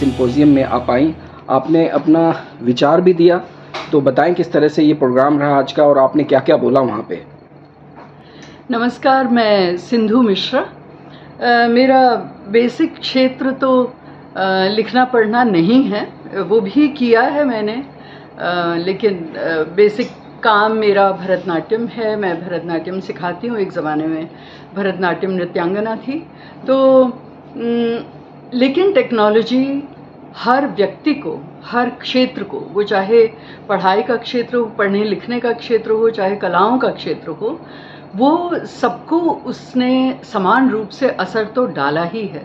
Symposium में आप आई, आपने अपना विचार भी दिया, तो बताएं किस तरह से ये प्रोग्राम रहा आज का और आपने क्या क्या बोला वहाँ पे। नमस्कार, मैं सिंधु मिश्रा। मेरा बेसिक क्षेत्र तो लिखना पढ़ना नहीं है, वो भी किया है मैंने, लेकिन बेसिक काम मेरा भरतनाट्यम है। मैं भरतनाट्यम सिखाती हूँ। एक ज़माने में भरतनाट्यम नृत्यांगना थी। तो लेकिन टेक्नोलॉजी हर व्यक्ति को, हर क्षेत्र को, वो चाहे पढ़ाई का क्षेत्र हो, पढ़ने लिखने का क्षेत्र हो, चाहे कलाओं का क्षेत्र हो, वो सबको उसने समान रूप से असर तो डाला ही है।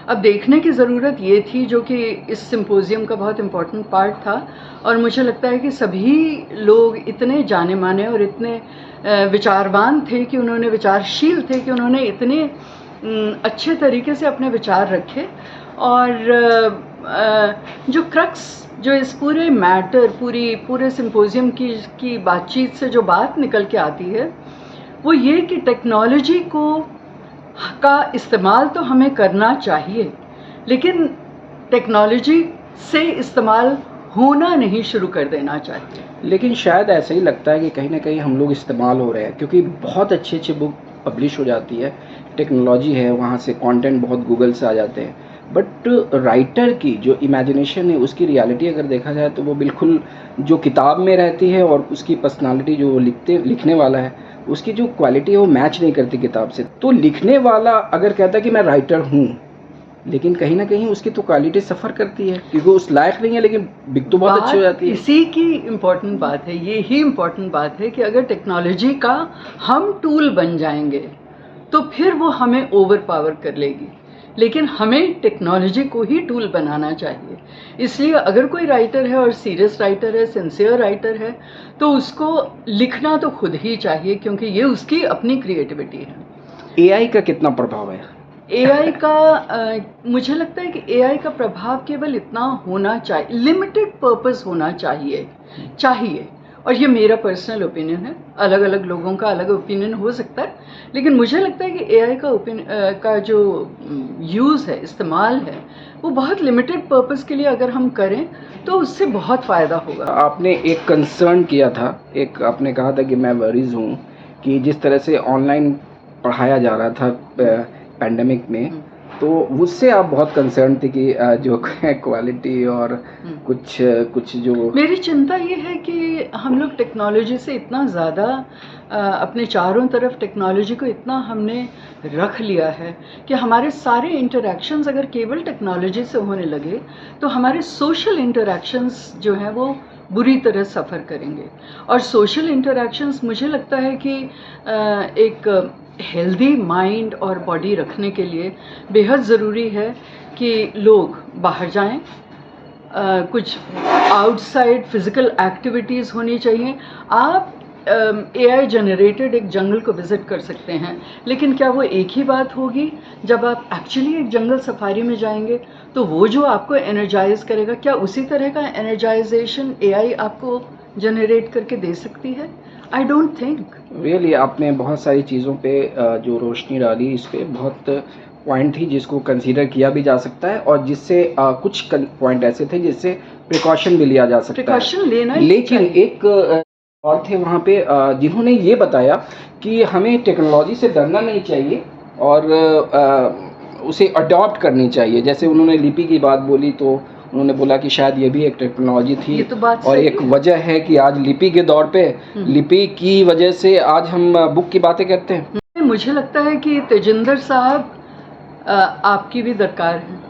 अब देखने की ज़रूरत ये थी, जो कि इस सिंपोजियम का बहुत इम्पोर्टेंट पार्ट था, और मुझे लगता है कि सभी लोग इतने जाने माने और इतने विचारवान थे कि उन्होंने, विचारशील थे कि उन्होंने इतने अच्छे तरीके से अपने विचार रखे। और जो क्रक्स, जो इस पूरे मैटर, पूरे सिंपोजियम की बातचीत से जो बात निकल के आती है, वो ये कि टेक्नोलॉजी का इस्तेमाल तो हमें करना चाहिए, लेकिन टेक्नोलॉजी से इस्तेमाल होना नहीं शुरू कर देना चाहिए। लेकिन शायद ऐसा ही लगता है कि कहीं ना कहीं हम लोग इस्तेमाल हो रहे हैं, क्योंकि बहुत अच्छी अच्छी बुक पब्लिश हो जाती है, टेक्नोलॉजी है, वहाँ से कंटेंट बहुत गूगल से आ जाते हैं, बट राइटर की जो इमेजिनेशन है, उसकी रियलिटी अगर देखा जाए तो वो बिल्कुल जो किताब में रहती है और उसकी पर्सनालिटी जो वो लिखने वाला है, उसकी जो क्वालिटी है वो मैच नहीं करती किताब से। तो लिखने वाला अगर कहता है कि मैं राइटर हूँ, लेकिन कहीं ना कहीं उसकी तो क्वालिटी सफ़र करती है, क्योंकि उस लायक नहीं है, लेकिन बिक तो बहुत अच्छी हो जाती है। इसी की इम्पोर्टेंट बात है, ये ही इम्पोर्टेंट बात है कि अगर टेक्नोलॉजी का हम टूल बन जाएंगे तो फिर वो हमें ओवर पावर कर लेगी, लेकिन हमें टेक्नोलॉजी को ही टूल बनाना चाहिए। इसलिए अगर कोई राइटर है और सीरियस राइटर है, सिंसियर राइटर है, तो उसको लिखना तो खुद ही चाहिए, क्योंकि ये उसकी अपनी क्रिएटिविटी है। एआई का कितना प्रभाव है? एआई का मुझे लगता है कि एआई का प्रभाव केवल इतना होना चाहिए, लिमिटेड पर्पस होना चाहिए। और ये मेरा पर्सनल ओपिनियन है, अलग अलग लोगों का अलग ओपिनियन हो सकता है, लेकिन मुझे लगता है कि एआई का जो यूज़ है, इस्तेमाल है, वो बहुत लिमिटेड पर्पस के लिए अगर हम करें तो उससे बहुत फ़ायदा होगा। आपने एक कंसर्न किया था, एक आपने कहा था कि मैं वरीज हूँ कि जिस तरह से ऑनलाइन पढ़ाया जा रहा था पैंडेमिक में, तो उससे आप बहुत कंसर्न थी कि जो क्वालिटी और कुछ जो मेरी चिंता ये है कि हम लोग टेक्नोलॉजी से इतना ज़्यादा अपने चारों तरफ टेक्नोलॉजी को इतना हमने रख लिया है कि हमारे सारे इंटरैक्शंस अगर केवल टेक्नोलॉजी से होने लगे तो हमारे सोशल इंटरैक्शंस जो हैं वो बुरी तरह सफ़र करेंगे। और सोशल इंटरैक्शंस, मुझे लगता है कि एक हेल्दी माइंड और बॉडी रखने के लिए बेहद ज़रूरी है कि लोग बाहर जाएं, कुछ आउटसाइड फिज़िकल एक्टिविटीज़ होनी चाहिए। आप एआई जनरेटेड एक जंगल को विज़िट कर सकते हैं, लेकिन क्या वो एक ही बात होगी? जब आप एक्चुअली एक जंगल सफारी में जाएंगे तो वो जो आपको एनर्जाइज करेगा, क्या उसी तरह का एनर्जाइजेशन एआई आपको जनरेट करके दे सकती है? I don't think. रियली आपने बहुत सारी चीज़ों पे जो रोशनी डाली, इस पे बहुत पॉइंट थी जिसको कंसीडर किया भी जा सकता है, और जिससे कुछ पॉइंट ऐसे थे जिससे प्रिकॉशन भी लिया जा सकता है। प्रिकॉशन लेना ही लेकिन चाहिए। एक और थे वहाँ पे जिन्होंने ये बताया कि हमें टेक्नोलॉजी से डरना नहीं चाहिए और उसे अडॉप्ट करनी चाहिए। जैसे उन्होंने लिपि की बात बोली, तो उन्होंने बोला कि शायद ये भी एक टेक्नोलॉजी थी, ये तो बात और सही एक है। वजह है कि आज लिपि के दौर पे, लिपि की वजह से आज हम बुक की बातें करते हैं। मुझे लगता है कि तेजिंदर साहब आपकी भी दरकार है।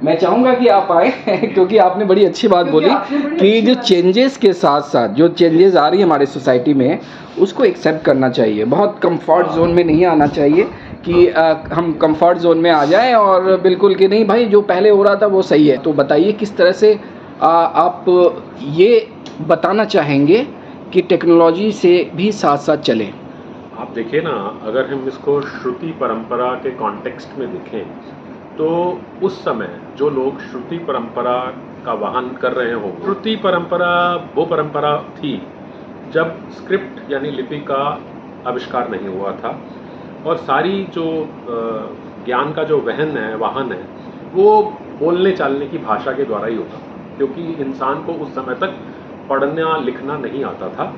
मैं चाहूँगा कि आप आए क्योंकि आपने बड़ी अच्छी बात बोली कि जो चेंजेस के साथ साथ जो चेंजेस आ रही है हमारे सोसाइटी में, उसको एक्सेप्ट करना चाहिए। बहुत कंफर्ट जोन में नहीं आना चाहिए कि हम कंफर्ट जोन में आ जाएं और बिल्कुल कि नहीं भाई जो पहले हो रहा था वो सही है। तो बताइए किस तरह से आप ये बताना चाहेंगे कि टेक्नोलॉजी से भी साथ साथ चलें। आप देखिए ना, अगर हम इसको श्रुति परंपरा के कॉन्टेक्स्ट में देखें तो उस समय जो लोग श्रुति परंपरा का वहन कर रहे हों, श्रुति परंपरा वो परंपरा थी जब स्क्रिप्ट यानी लिपि का आविष्कार नहीं हुआ था, और सारी जो ज्ञान का जो वाहन है वो बोलने चालने की भाषा के द्वारा ही होता था, क्योंकि इंसान को उस समय तक पढ़ना लिखना नहीं आता था।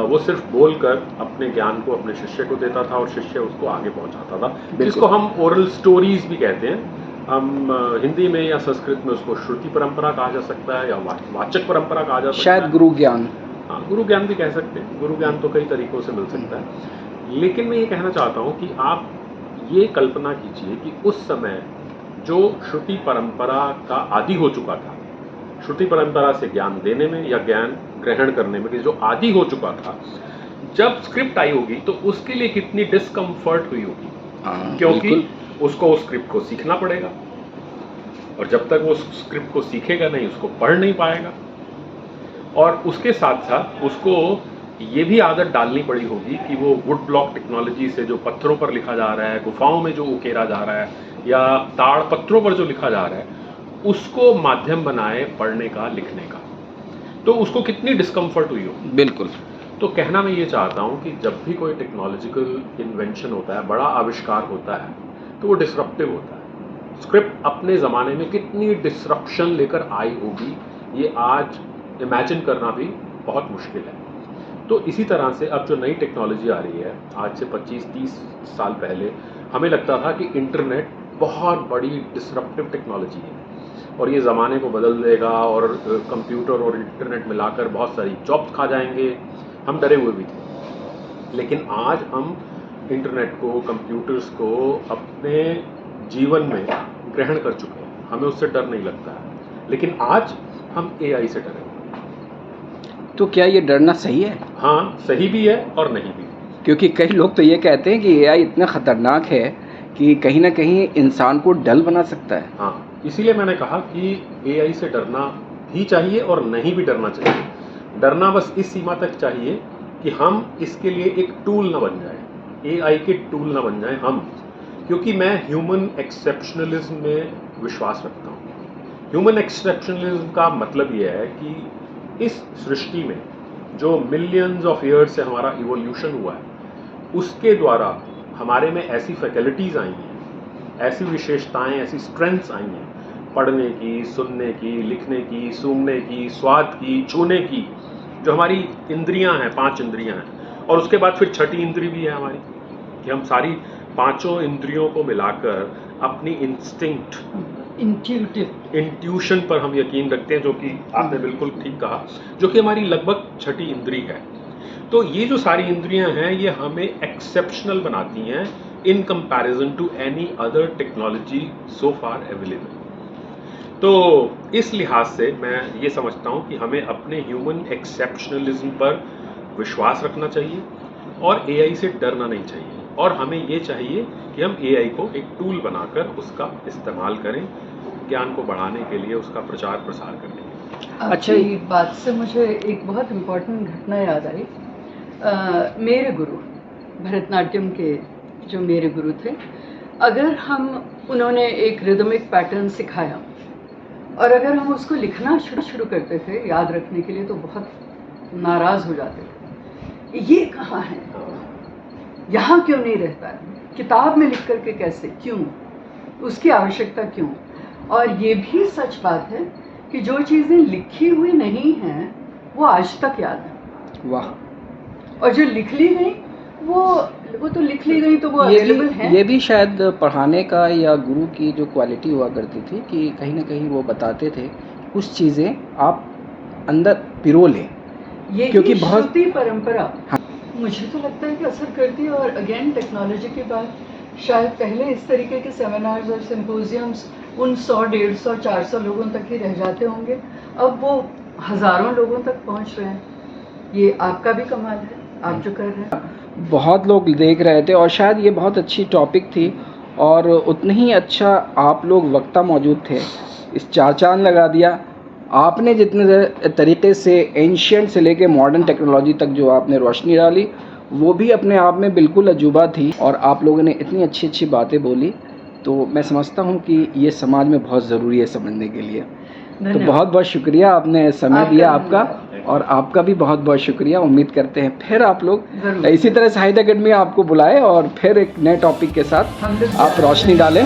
वो सिर्फ बोलकर अपने ज्ञान को अपने शिष्य को देता था और शिष्य उसको आगे पहुंचाता था, जिसको हम ओरल स्टोरीज भी कहते हैं। हम हिंदी में या संस्कृत में उसको श्रुति परंपरा कहा जा सकता है या वाचक परंपरा कहा जा सकता है, शायद गुरु ज्ञान। हाँ, गुरु ज्ञान भी कह सकते हैं। गुरु ज्ञान तो कई तरीकों से मिल सकता है, लेकिन मैं ये कहना चाहता हूँ कि आप ये कल्पना कीजिए कि उस समय जो श्रुति परंपरा का आदी हो चुका था, श्रुति परंपरा से ज्ञान देने में या ज्ञान ग्रहण करने में, कि जो आदी हो चुका था, जब स्क्रिप्ट आई होगी तो उसके लिए कितनी डिस्कम्फर्ट हुई होगी, क्योंकि उसको उस स्क्रिप्ट को सीखना पड़ेगा और जब तक वो स्क्रिप्ट को सीखेगा नहीं, उसको पढ़ नहीं पाएगा। और उसके साथ साथ उसको ये भी आदत डालनी पड़ी होगी कि वो वुड ब्लॉक टेक्नोलॉजी से जो पत्थरों पर लिखा जा रहा है, गुफाओं में जो उकेरा जा रहा है या ताड़ पत्रों पर जो लिखा जा रहा है, उसको माध्यम बनाए पढ़ने का, लिखने का। तो उसको कितनी डिस्कम्फर्ट हुई होगी। बिल्कुल। तो कहना मैं ये चाहता हूँ कि जब भी कोई टेक्नोलॉजिकल इन्वेंशन होता है, बड़ा आविष्कार होता है, तो वो डिसरप्टिव होता है। स्क्रिप्ट अपने ज़माने में कितनी डिसरप्शन लेकर आई होगी, ये आज इमेजिन करना भी बहुत मुश्किल है। तो इसी तरह से अब जो नई टेक्नोलॉजी आ रही है, आज से 25-30 साल पहले हमें लगता था कि इंटरनेट बहुत बड़ी डिसरप्टिव टेक्नोलॉजी है और ये ज़माने को बदल देगा और कंप्यूटर और इंटरनेट मिलाकर बहुत सारी जॉब्स खा जाएंगे। हम डरे हुए भी थे, लेकिन आज हम इंटरनेट को, कंप्यूटर्स को अपने जीवन में ग्रहण कर चुके हैं। हमें उससे डर नहीं लगता है, लेकिन आज हम AI से डरे हुए हैं। तो क्या ये डरना सही है? हाँ, सही भी है और नहीं भी। क्योंकि कई लोग तो ये कहते हैं कि AI इतना ख़तरनाक है कि कहीं ना कहीं इंसान को डल बना सकता है। हाँ, इसीलिए मैंने कहा कि AI से डरना भी चाहिए और नहीं भी डरना चाहिए। डरना बस इस सीमा तक चाहिए कि हम इसके लिए एक टूल ना बन जाए, AI के टूल ना बन जाए हम। क्योंकि मैं ह्यूमन एक्सेप्शनलिज्म में विश्वास रखता हूँ। ह्यूमन एक्सेप्शनलिज्म का मतलब ये है कि इस सृष्टि में जो मिलियंस ऑफ ईयर्स से हमारा इवोल्यूशन हुआ है, उसके द्वारा हमारे में ऐसी फैकल्टीज़ आई हैं, ऐसी विशेषताएं, ऐसी स्ट्रेंथ्स आई हैं, पढ़ने की, सुनने की, लिखने की, सूंघने की, स्वाद की, छूने की, जो हमारी इंद्रियां हैं, 5 इंद्रियां हैं। और उसके बाद फिर छठी इंद्री भी है हमारी, कि हम सारी पांचों इंद्रियों को मिलाकर अपनी इंस्टिंक्ट, इंट्यूशन पर हम यकीन रखते हैं, जो कि आपने बिल्कुल ठीक कहा, जो कि हमारी लगभग छठी इंद्री है। तो ये जो सारी इंद्रियां हैं, ये हमें एक्सेप्शनल बनाती हैं in comparison to any other technology so far available. तो इस लिहाज से मैं ये समझता हूँ कि हमें अपने ह्यूमन एक्सेप्शनलिज्म पर विश्वास रखना चाहिए और AI से डरना नहीं चाहिए। और हमें ये चाहिए कि हम AI को एक टूल बनाकर उसका इस्तेमाल करें, ज्ञान को बढ़ाने के लिए, उसका प्रचार प्रसार करने के लिए। अच्छा, ये बात से मुझे एक बहुत इम्पोर्टेंट घटना याद आई। मेरे गुरु, भरतनाट्यम के जो मेरे गुरु थे, अगर उन्होंने एक रिदमिक पैटर्न सिखाया और अगर हम उसको लिखना शुरू करते थे याद रखने के लिए, तो बहुत नाराज़ हो जाते थे। ये कहाँ है, यहाँ क्यों नहीं रहता है, किताब में लिख करके कैसे, क्यों, उसकी आवश्यकता क्यों। और ये भी सच बात है कि जो चीज़ें लिखी हुई नहीं हैं वो आज तक याद है। वाह। और जो लिख ली गई वो तो लिख ली गई, तो वो अवेलेबल है। ये भी शायद पढ़ाने का या गुरु की जो क्वालिटी हुआ करती थी कि कहीं ना कहीं वो बताते थे कुछ चीज़ें आप अंदर पिरो लें, क्योंकि बहुत श्रुति परंपरा हाँ। मुझे तो लगता है कि असर करती है। और अगेन टेक्नोलॉजी के बाद शायद पहले इस तरीके के सेमिनार्स और सिम्पोजियम्स उन 100, 150, 400 लोगों तक ही रह जाते होंगे, अब वो हज़ारों लोगों तक पहुंच रहे हैं। ये आपका भी कमाल है, आप जो कर रहे हैं। बहुत लोग देख रहे थे और शायद ये बहुत अच्छी टॉपिक थी और उतने ही अच्छा आप लोग वक्ता मौजूद थे। इस चार चांद लगा दिया आपने, जितने तरीके से एंशिएंट से लेके मॉडर्न टेक्नोलॉजी तक जो आपने रोशनी डाली, वो भी अपने आप में बिल्कुल अजूबा थी। और आप लोगों ने इतनी अच्छी अच्छी बातें बोली, तो मैं समझता हूँ कि ये समाज में बहुत ज़रूरी है समझने के लिए। तो बहुत बहुत शुक्रिया, आपने समय दिया आपका, और आपका भी बहुत बहुत शुक्रिया। उम्मीद करते हैं फिर आप लोग इसी तरह साहित्य अकेडमी आपको बुलाए और फिर एक नए टॉपिक के साथ आप रोशनी डालें।